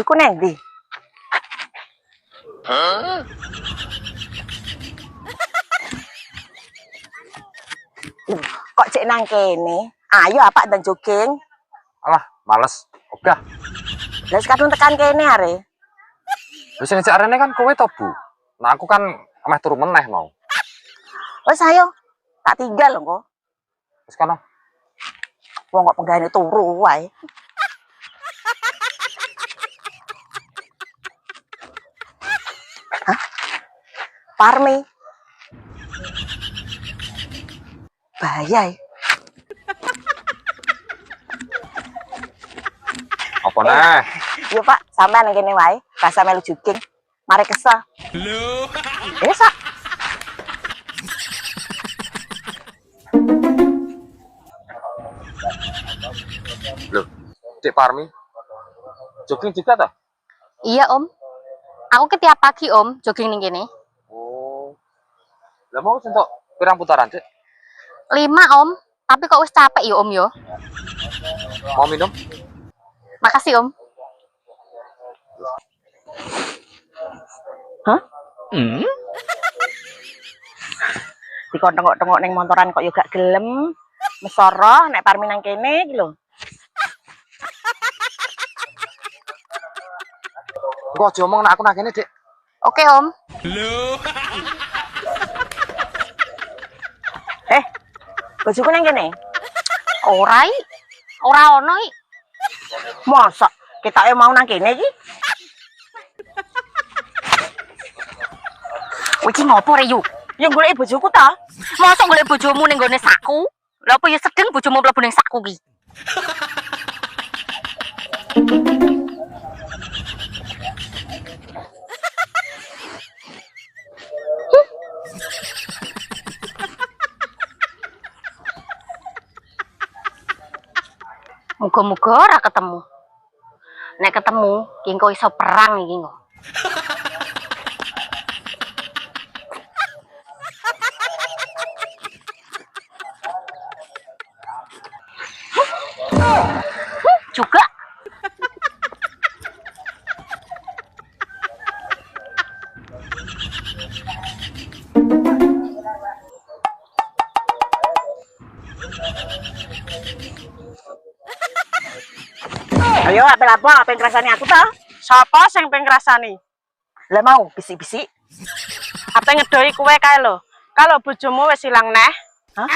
Bojoku nang ndi? Kok cek nang kene? Ayo apa dan jogging? Alah, males. Ogah. Lah sekarang tekan kene are. Wis sing arene kan kowe to, Bu. Nah, aku kan meh turu meneh mau. Wes ayo. Tak tinggal lho kok. Wis kono. Wong kok penggane turu wae. Hah? Parmi. Bahaya. Apa neh? Yo Pak, sampean nang kene wae, rasa melu jogging. Mari kesel. Lho. Sak. Loh, Dik Parmi. Jogging juga toh? Iya Om, aku ke tiap pagi Om jogging ning kene. Oh. Lah mau sentok pirang putaran, Dik? 5 Om, tapi kok wis capek ya Om yo. Mau minum? Makasih Om. Hah? Dikon-tengok-tengok ning montoran kok yo gak gelem. Mesara nek Parmi nang kene iki lho. Engko aja omong nek aku nang kene, Dik. Oke Om. Lho. Bojoku nang kene. Ora ono iki. Mosok ketake mau nang kene iki? Iki ngopo re yu? Ya golek bojoku ta. Mosok golek bojomu ning gone sakku? Lha apa ya sedeng bojomu mlebu ning sakku ki? Muga-muga ora ketemu. Nek ketemu, ki engko iso perang iki kok. Juga. Ayo apa ngrasani aku ta? Sapa sing pengen ngrasani? Lah mau bisik-bisik. Apa ngedoi kowe kae lho. Kalau bojomu wis ilang neh. Hah?